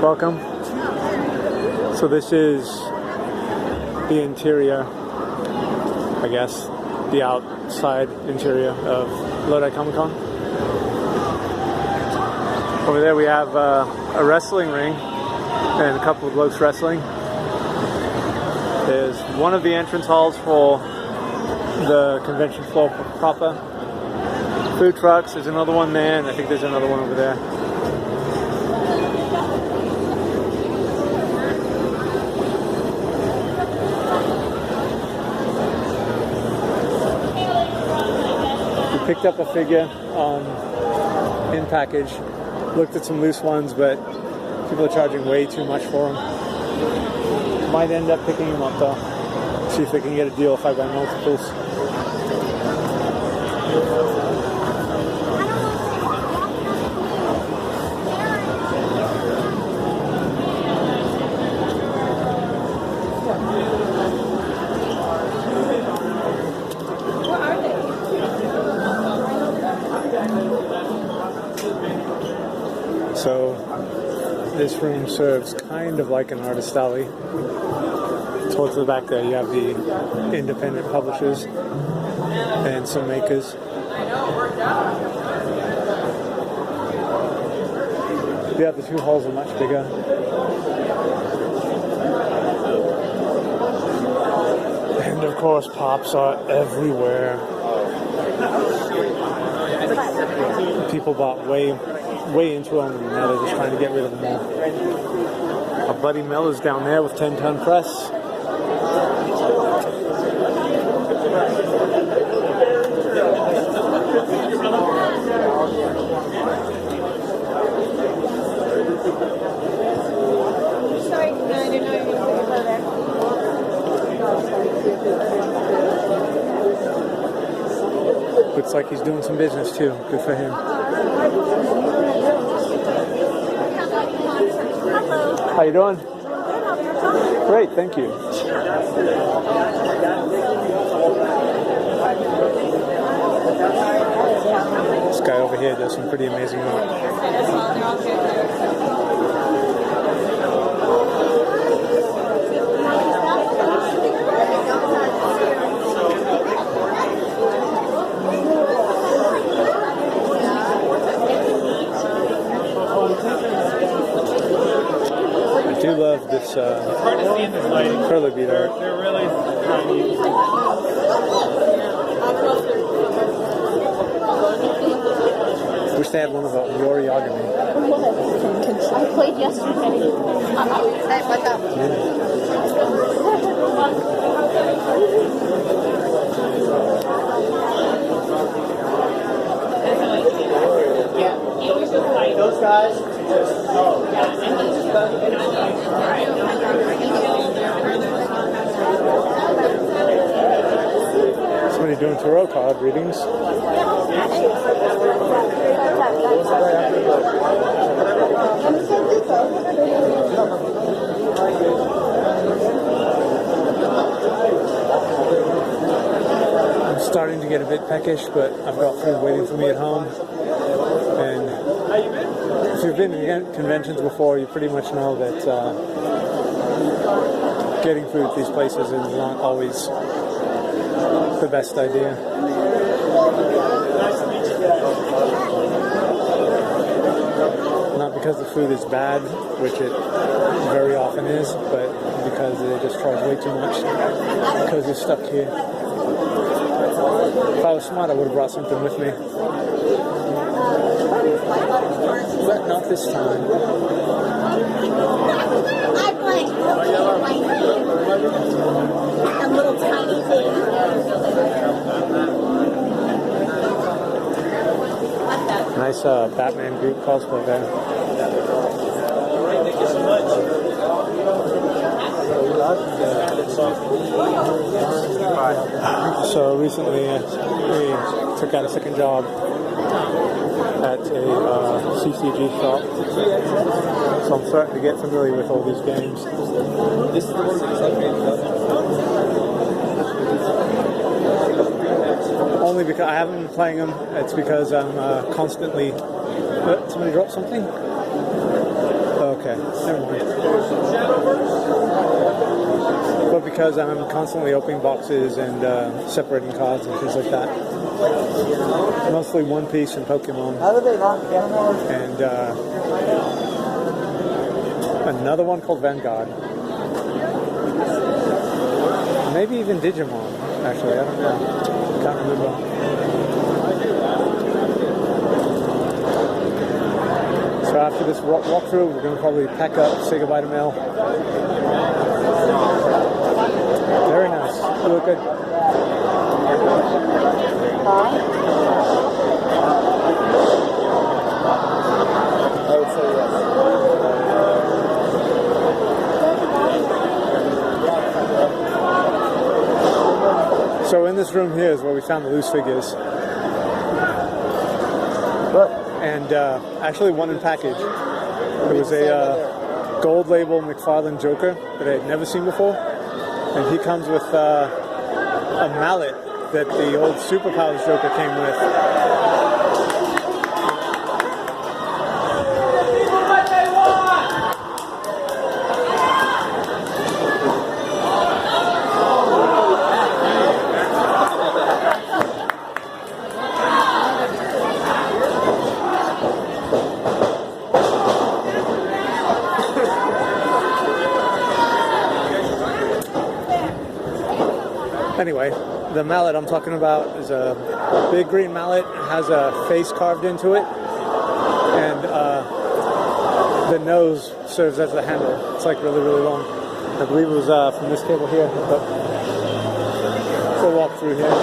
Welcome. So this is the interior, I guess, the outside interior of Lodi Comic Con. Over there we have a wrestling ring and a couple of blokes wrestling. There's one of the entrance halls for the convention floor proper. Food trucks, there's another one there, and I think there's another one over there. We picked up a figure in package, looked at some loose ones, but people are charging way too much for them. Might end up picking them up though. See if they can get a deal if I buy multiples. So this room serves kind of like an artist alley. Towards the back there you have the independent publishers and some makers. The other two halls are much bigger. And of course pops are everywhere. People bought way into them, and now they're just trying to get rid of them all. Our buddy Mel is down there with 10-ton press. Looks like he's doing some business too. Good for him. How you doing? Great, thank you. This guy over here does some pretty amazing art. I do love this curly bead art. They're really tiny. Wish they had one about Yoriyagami. I played yesterday. What's up? Yeah. Those guys. Somebody doing tarot card readings. I'm starting to get a bit peckish, but I've got food waiting for me at home. And if you've been to conventions before, you pretty much know that getting food at these places is not always the best idea. Not because the food is bad, which it very often is, but because they just charge way too much because you're stuck here. If I was smart, I would have brought something with me. But not this time. I play a little tiny thing. Nice Batman group cosplay there. Thank you so much. So recently we took out a second job at a CCG shop, so I'm starting to get familiar with all these games. Only because I haven't been playing them, it's because I'm constantly... somebody dropped something? Okay. okay. Never mind. But because I'm constantly opening boxes and separating cards and things like that. Mostly One Piece and Pokemon. How do they not get them? And another one called Vanguard. Maybe even Digimon, actually. I don't know. Can't remember. So after this walkthrough, we're going to probably pack up, say goodbye to Mel. Very nice. You look good. I would say yes. So in this room here is where we found the loose figures. And actually one in package. It was a gold label McFarlane Joker that I had never seen before. And he comes with a mallet that the old Superpowers Joker came with. Anyway, the mallet I'm talking about is a big green mallet. It has a face carved into it, and the nose serves as the handle. It's like really, really long. I believe it was from this table here, but we'll walk through here,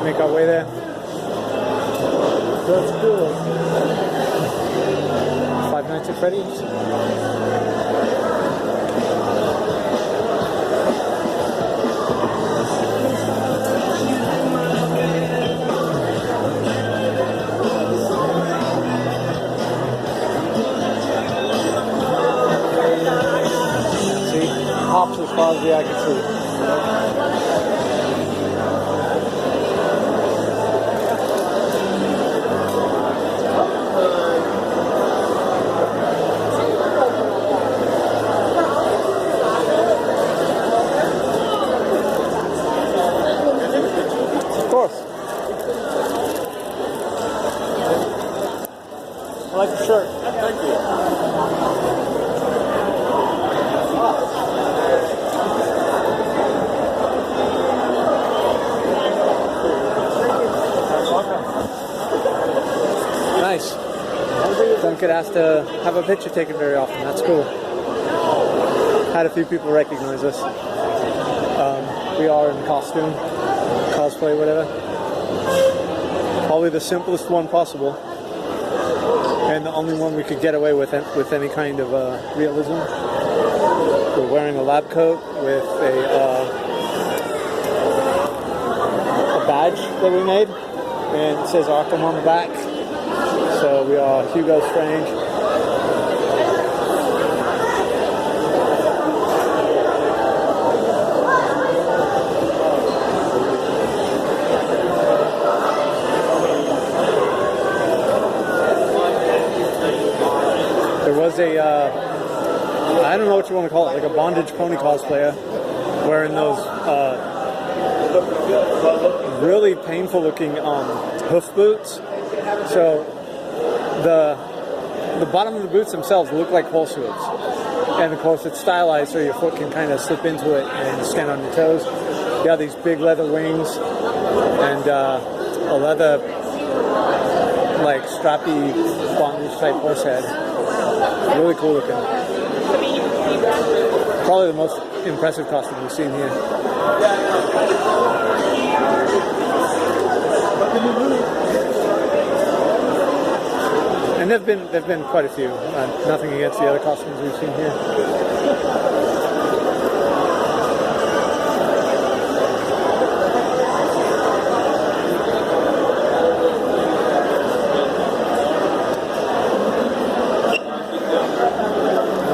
make our way there. That's cool. Five Nights at Freddy's. Hops as far as the eye can see. Of course. I like the shirt. Thank you. Nice. Don't get asked to have a picture taken very often. That's cool. Had a few people recognize us. We are in costume, cosplay, whatever. Probably the simplest one possible, and the only one we could get away with any kind of realism. We're wearing a lab coat with a badge that we made, and it says Arkham on the back. So we are Hugo Strange. There was a, I don't know what you want to call it, like a bondage pony cosplayer wearing those really painful looking hoof boots. So the bottom of the boots themselves look like horse hooves, and of course it's stylized so your foot can kind of slip into it and stand on your toes. You got these big leather wings and a leather like strappy bondage type horse head. Really cool looking. Probably the most impressive costume we've seen here. And there've been quite a few. Nothing against the other costumes we've seen here.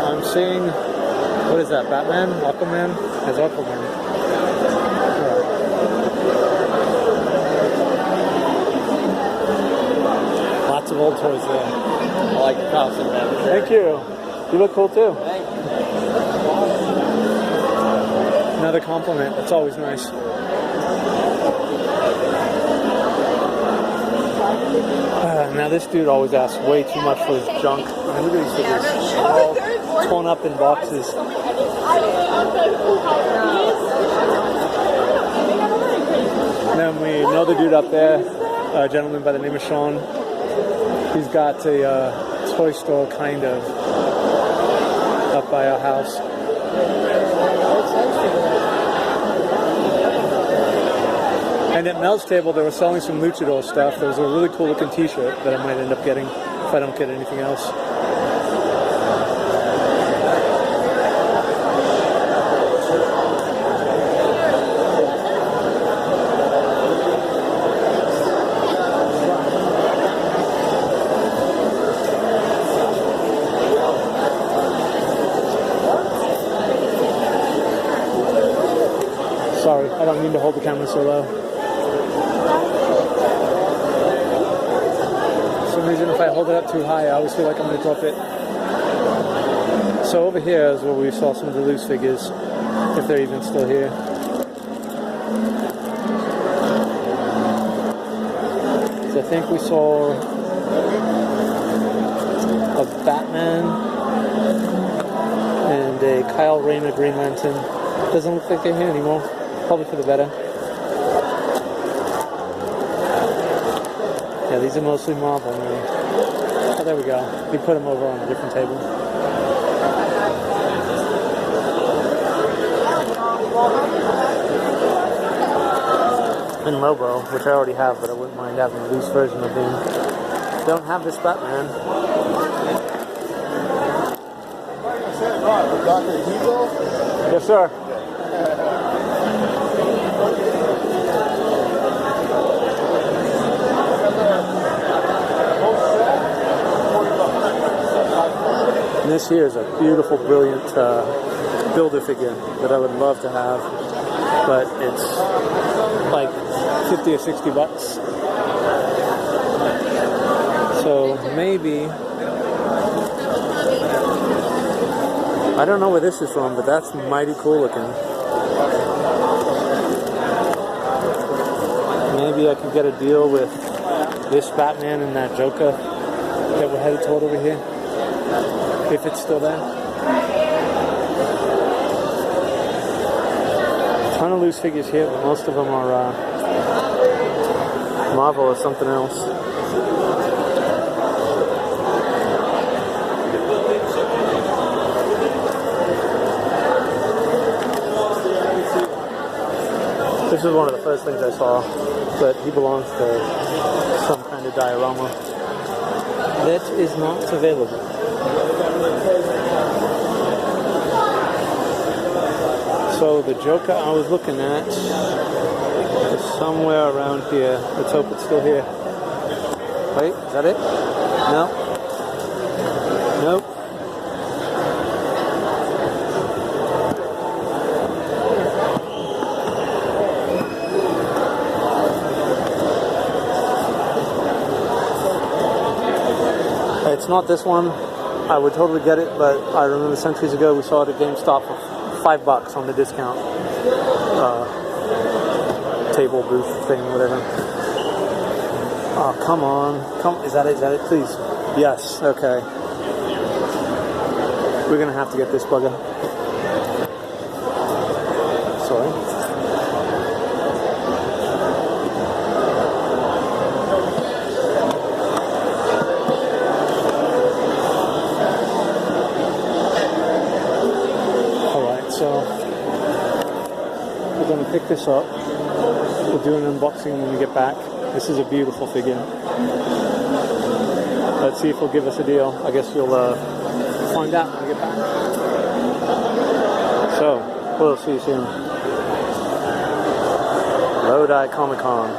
I'm seeing, what is that? Batman, Aquaman? There's Aquaman. Lots of old toys there. I like the costume, man. Thank you. You look cool too. Another compliment. That's always nice. Now this dude always asks way too much for his junk. I mean, look at these figures. All torn up in boxes. And then we know the dude up there, a gentleman by the name of Sean. He's got a toy store, kind of, up by our house. And at Mel's table, they were selling some luchador stuff. There was a really cool looking t-shirt that I might end up getting if I don't get anything else. Sorry, I don't mean to hold the camera so low. For some reason, if I hold it up too high, I always feel like I'm going to drop it. So over here is where we saw some of the loose figures, if they're even still here. So I think we saw a Batman and a Kyle Rayner Green Lantern. Doesn't look like they're here anymore. Probably for the better. Yeah, these are mostly Marvel, maybe. Oh, there we go. We put them over on a different table. And Lobo, which I already have, but I wouldn't mind having a loose version of him. Don't have this Batman. Dr. Diesel? Yes, sir. And this here is a beautiful, brilliant builder figure that I would love to have, but it's like 50 or 60 bucks. So maybe, I don't know where this is from, but that's mighty cool looking. Maybe I could get a deal with this Batman and that Joker that we're headed toward over here. If it's still there. A ton of loose figures here, but most of them are Marvel or something else. This is one of the first things I saw, but he belongs to some kind of diorama that is not available. So the Joker I was looking at is somewhere around here. Let's hope it's still here. Wait, is that it? No. Nope. It's not this one. I would totally get it, but I remember centuries ago we saw it at GameStop for $5 on the discount table booth thing, whatever. Oh, come on. Is that it? Is that it? Please. Yes. Okay. We're going to have to get this bugger. Sorry. Pick this up. We'll do an unboxing when we get back. This is a beautiful figure. Let's see if he'll give us a deal. I guess you'll find out when we get back. So, we'll see you soon. Lodi Comic Con.